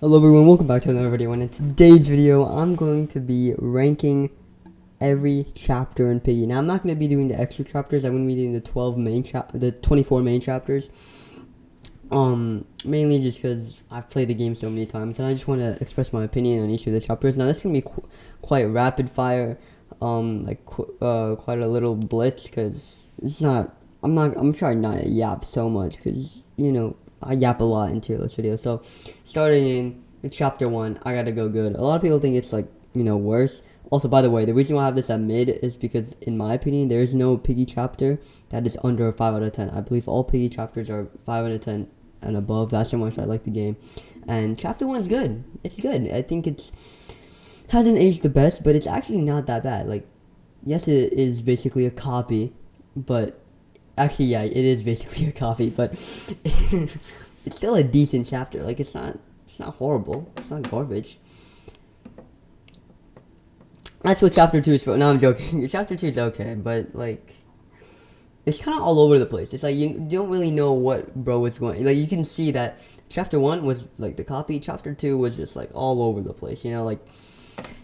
Hello everyone, welcome back to another video, and in today's video, I'm going to be ranking every chapter in Piggy. Now, I'm not going to be doing the extra chapters. I'm going to be doing the 24 main chapters. Mainly just because I've played the game so many times, and I just want to express my opinion on each of the chapters. Now, this is going to be quite rapid fire, quite a little blitz, because I'm trying not to yap so much, because, I yap a lot in tier list videos. So, starting in chapter 1, I gotta go good. A lot of people think it's worse. Also, by the way, the reason why I have this at mid is because, in my opinion, there is no Piggy chapter that is under a 5 out of 10. I believe all Piggy chapters are 5 out of 10 and above. That's how much I like the game. And chapter 1 is good. It's good. I think hasn't aged the best, but it's actually not that bad. Like, yes, it is basically a copy, but actually, yeah, it is basically a copy, but it's still a decent chapter. Like, it's not horrible. It's not garbage. That's what chapter 2 is for. No, I'm joking. Chapter 2 is okay, but, like, it's kind of all over the place. It's like you don't really know what bro is going. Like, you can see that chapter 1 was like the copy. Chapter 2 was just like all over the place. Like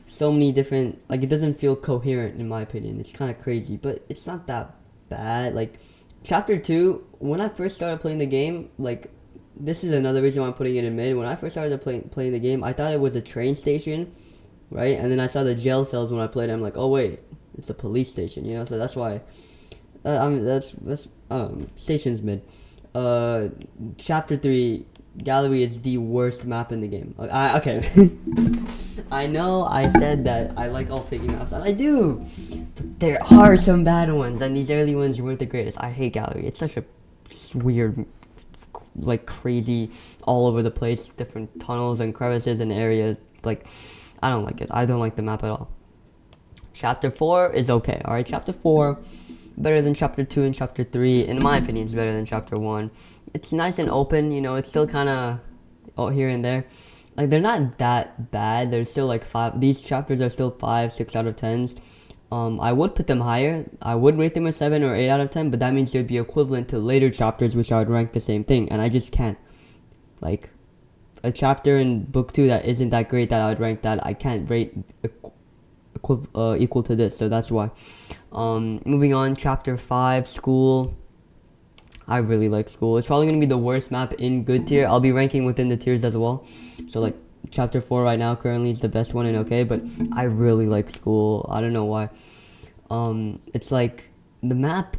so many different. Like, it doesn't feel coherent in my opinion. It's kind of crazy, but it's not that bad. Like, chapter 2, when I first started playing the game, like, this is another reason why I'm putting it in mid. When I first started playing the game, I thought it was a train station, right? And then I saw the jail cells when I played. I'm like, oh wait, it's a police station, So that's why. That's station's mid. Chapter 3, gallery is the worst map in the game. Okay. I know I said that I like all Piggy maps, and I do, but there are some bad ones, and these early ones weren't the greatest. I hate gallery. It's such a weird, like, crazy, all over the place, different tunnels and crevices and areas. Like, I don't like it. I don't like the map at all. Chapter 4 is okay. Alright, chapter 4, better than chapter 2 and chapter 3. In my opinion, it's better than chapter 1. It's nice and open, it's still kind of here and there. Like, they're not that bad. They're still like 5. These chapters are still 5, 6 out of 10s. I would put them higher. I would rate them a 7 or 8 out of 10, but that means they'd be equivalent to later chapters, which I would rank the same thing, and I just can't. Like, a chapter in book 2 that isn't that great that I would rank that, I can't rate equal to this, so that's why. Moving on, chapter 5, school. I really like school. It's probably going to be the worst map in good tier. I'll be ranking within the tiers as well. So, like, chapter 4 right now currently is the best one and okay, but I really like school. I don't know why. It's like the map,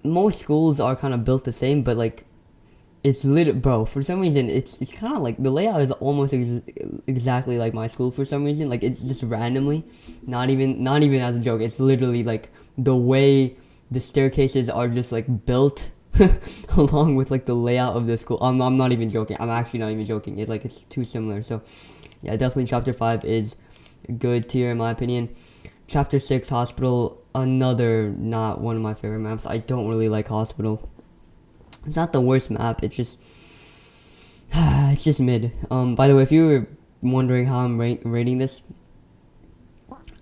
most schools are kind of built the same, but like it's lit, bro. For some reason, it's kind of like the layout is almost exactly like my school. For some reason, like, it's just randomly, not even as a joke. It's literally like the way the staircases are just like built along with like the layout of the school. I'm not even joking. I'm actually not even joking. It's too similar. So yeah, definitely chapter 5 is a good tier in my opinion. Chapter 6, hospital, another not one of my favorite maps. I don't really like hospital. It's not the worst map. It's just it's just mid. By the way, if you were wondering how I'm rating this,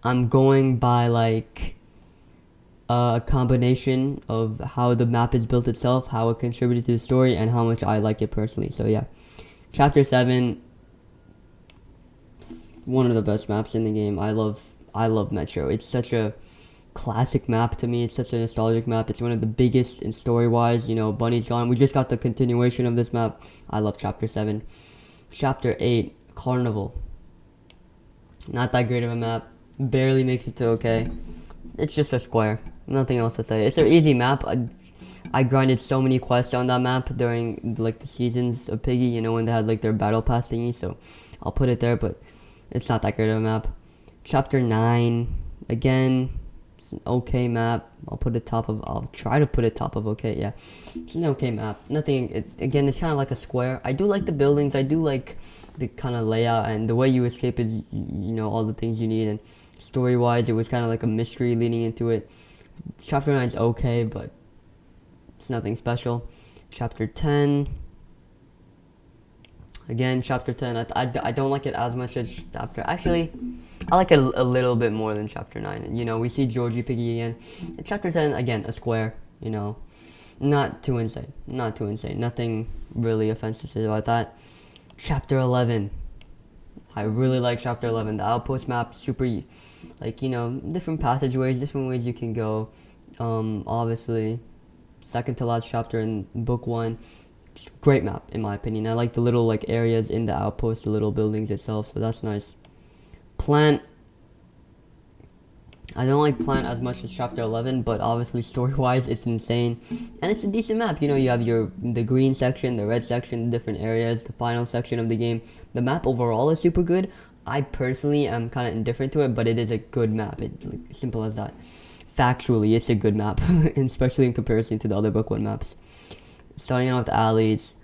I'm going by like a combination of how the map is built itself, how it contributed to the story, and how much I like it personally. So yeah, chapter 7, one of the best maps in the game. I love Metro. It's such a classic map to me. It's such a nostalgic map. It's one of the biggest in story wise. Bunny's gone. We just got the continuation of this map. I love chapter 7. Chapter 8, carnival. Not that great of a map. Barely makes it to okay. It's just a square. Nothing else to say. It's an easy map. I grinded so many quests on that map during like the seasons of Piggy, when they had like their battle pass thingy, so I'll put it there, but it's not that great of a map. Chapter 9, again, it's an okay map. I'll try to put it top of okay. Yeah, it's an okay map. Nothing. Again, it's kind of like a square. I do like the buildings. I do like the kind of layout, and the way you escape is all the things you need. And story wise, it was kind of like a mystery leading into it. Chapter 9 is okay, but it's nothing special. Chapter 10. Again, chapter 10, I don't like it as much as chapter... Actually, I like it a little bit more than chapter 9. We see Georgie Piggy again. In chapter 10, again, a square, Not too insane. Nothing really offensive about that. Chapter 11. I really like Chapter 11. The Outpost map, super, like, different passageways, different ways you can go. Obviously, second to last chapter in book 1. Great map, in my opinion. I like the little, like, areas in the outpost, the little buildings itself, so that's nice. Plant. I don't like Plant as much as Chapter 11, but obviously story-wise, it's insane. And it's a decent map. You have the green section, the red section, different areas, the final section of the game. The map overall is super good. I personally am kind of indifferent to it, but it is a good map. It's like, simple as that. Factually, it's a good map, especially in comparison to the other Book 1 maps. Starting out with Alleys.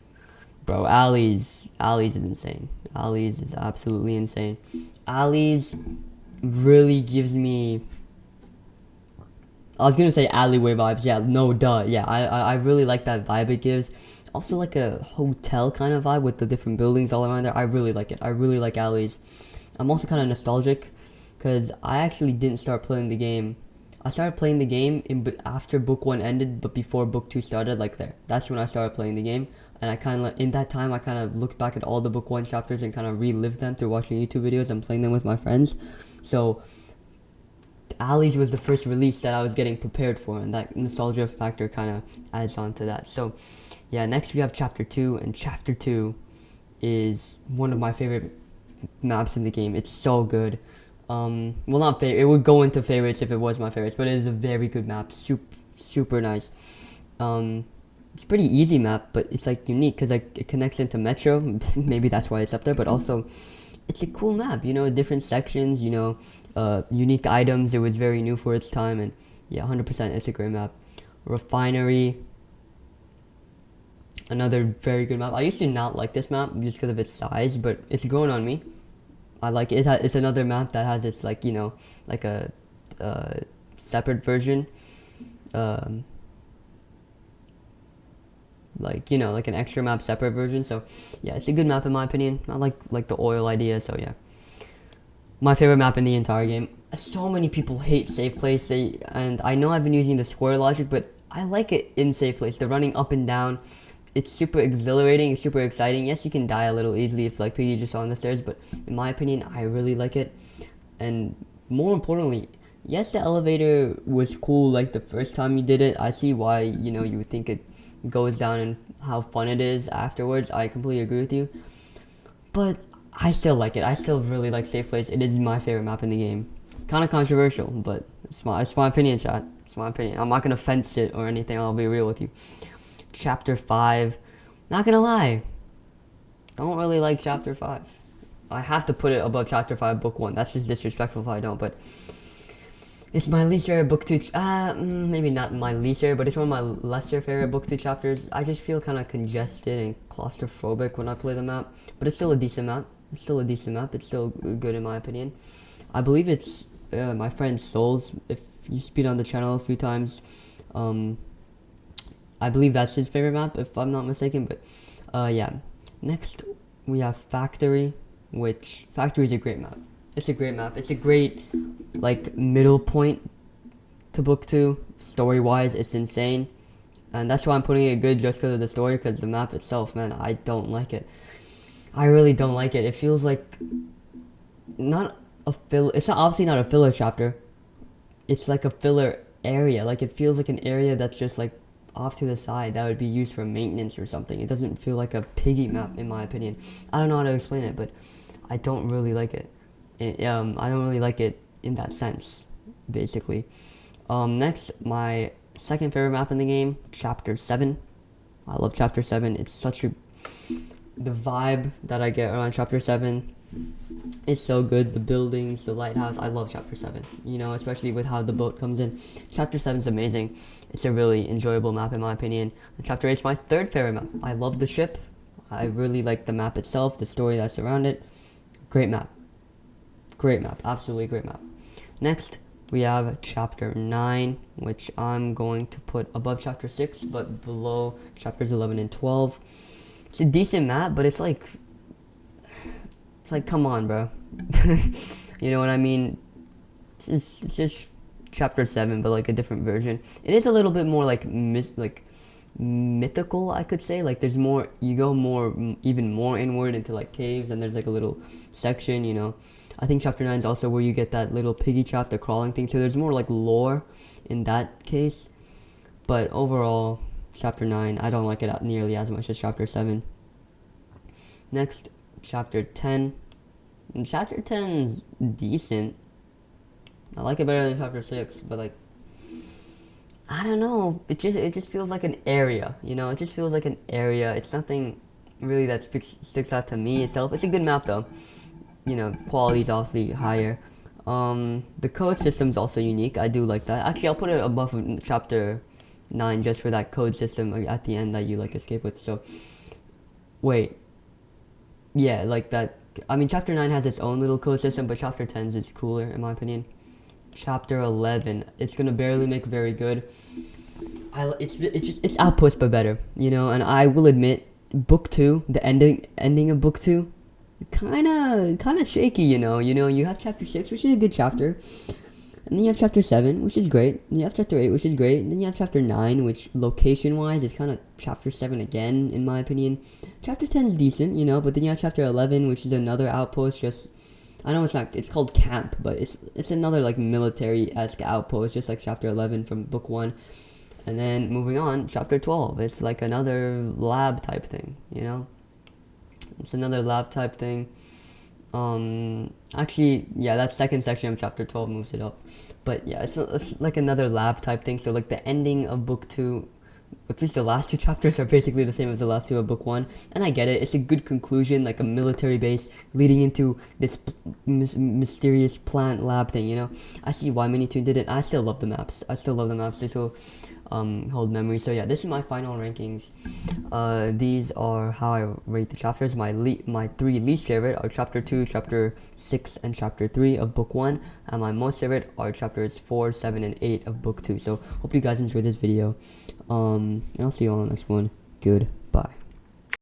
Bro, Alleys is insane. Alleys is absolutely insane. Alleys really gives me, I was gonna say alleyway vibes. Yeah, no, duh. Yeah, I really like that vibe it gives. It's also like a hotel kind of vibe with the different buildings all around there. I really like it. I really like Alleys. I'm also kind of nostalgic because I actually didn't start playing the game. I started playing the game after book 1 ended, but before book 2 started. Like there, that's when I started playing the game. And I kind of, in that time, I kind of looked back at all the book 1 chapters and kind of relived them through watching YouTube videos and playing them with my friends. So Alleys was the first release that I was getting prepared for, and that nostalgia factor kind of adds on to that. So yeah, next we have Chapter 2, and Chapter 2 is one of my favorite maps in the game. It's so good. Well, not favorite. It would go into favorites if it was my favorites, but it is a very good map. Super nice. It's a pretty easy map, but it's like unique because like it connects into Metro. Maybe that's why it's up there, but also it's a cool map. Different sections. Unique items. It was very new for its time, and yeah, 100%. It's a great map. Refinery. Another very good map. I used to not like this map just because of its size, but it's growing on me. I like it. It's another map that has its like like a separate version, like an extra map separate version. So yeah, it's a good map in my opinion. I like the oil idea. So yeah, my favorite map in the entire game. So many people hate Safe Place. And I know I've been using the square logic, but I like it in Safe Place. The running up and down. It's super exhilarating, it's super exciting. Yes, you can die a little easily if like Piggy just on the stairs, but in my opinion, I really like it. And more importantly, yes, the elevator was cool like the first time you did it. I see why, you would think it goes down and how fun it is afterwards. I completely agree with you. But I still like it. I still really like Safe Place. It is my favorite map in the game. Kind of controversial, but it's my opinion, chat. It's my opinion. I'm not going to fence it or anything. I'll be real with you. Chapter 5, not gonna lie, don't really like Chapter 5. I have to put it above Chapter 5 book 1. That's just disrespectful if I don't, but it's my least favorite book 2. Maybe not my least favorite, but it's one of my lesser favorite book 2 chapters. I just feel kind of congested and claustrophobic when I play the map, but it's still a decent map. It's still good in my opinion. I believe it's my friend Souls. If you've been on the channel a few times, I believe that's his favorite map, if I'm not mistaken, but yeah. Next, we have Factory, which Factory is a great map. It's a great map. It's a great, like, middle point to book 2. Story-wise, it's insane. And that's why I'm putting it good just because of the story, because the map itself, man, I don't like it. I really don't like it. It feels like not a it's not obviously not a filler chapter. It's like a filler area. Like, it feels like an area that's just, like, off to the side that would be used for maintenance or something. It doesn't feel like a Piggy map in my opinion. I don't know how to explain it, but I don't really like it. I don't really like it in that sense, basically. Next, my second favorite map in the game, Chapter 7. I love Chapter 7. It's such the vibe that I get around Chapter 7 is so good. The buildings, the lighthouse. I love Chapter 7. Especially with how the boat comes in. Chapter 7 is amazing. It's a really enjoyable map in my opinion. And Chapter 8 is my third favorite map. I love the ship. I really like the map itself, the story that's around it. Great map. Great map. Absolutely great map. Next, we have Chapter 9, which I'm going to put above Chapter 6, but below Chapters 11 and 12. It's a decent map, but it's like, come on, bro. You know what I mean? It's just Chapter 7, but like a different version. It is a little bit more like mythical, I could say. Like there's more, you go more, even more inward into like caves, and there's like a little section, you know. I think chapter 9 is also where you get that little piggy trap, the crawling thing, so there's more like lore in that case. But overall, chapter 9, I don't like it nearly as much as chapter 7. Next, chapter 10. And chapter 10's decent. I like it better than chapter 6, but like, I don't know. It just feels like an area, you know. It just feels like an area. It's nothing really that sticks out to me itself. It's a good map though. You know, quality is obviously higher. The code system's also unique. I do like that. Actually, I'll put it above chapter 9 just for that code system at the end that you like escape with. So, wait, yeah, like that. I mean, chapter 9 has its own little code system, but chapter 10's is cooler in my opinion. Chapter 11, it's gonna barely make very good. It's outpost but better, you know. And I will admit, book 2, the ending of book 2, kind of shaky, you know. You have chapter 6, which is a good chapter, and then you have chapter 7, which is great, and you have chapter 8, which is great, and then you have chapter 9, which location wise is kind of chapter 7 again in my opinion. Chapter 10 is decent, you know, but then you have chapter 11, which is another outpost. Just, I know it's called camp, but it's another like military-esque outpost, just like chapter 11 from book 1. And then moving on, chapter 12, it's like another lab type thing, you know. It's another lab type thing. Actually, yeah, that second section of chapter 12 moves it up. But yeah, it's like another lab type thing. So like the ending of book 2, at least the last 2 chapters are basically the same as the last 2 of book 1. And I get it. It's a good conclusion, like a military base leading into this mysterious plant lab thing, you know. I see why Minitoon did it. I still love the maps. They still hold memory. So yeah, this is my final rankings. These are how I rate the chapters. My 3 least favorite are chapter 2, chapter 6, and chapter 3 of book 1, and my most favorite are chapters 4, 7, and 8 of book 2. So hope you guys enjoyed this video, and I'll see you all on the next one. Good.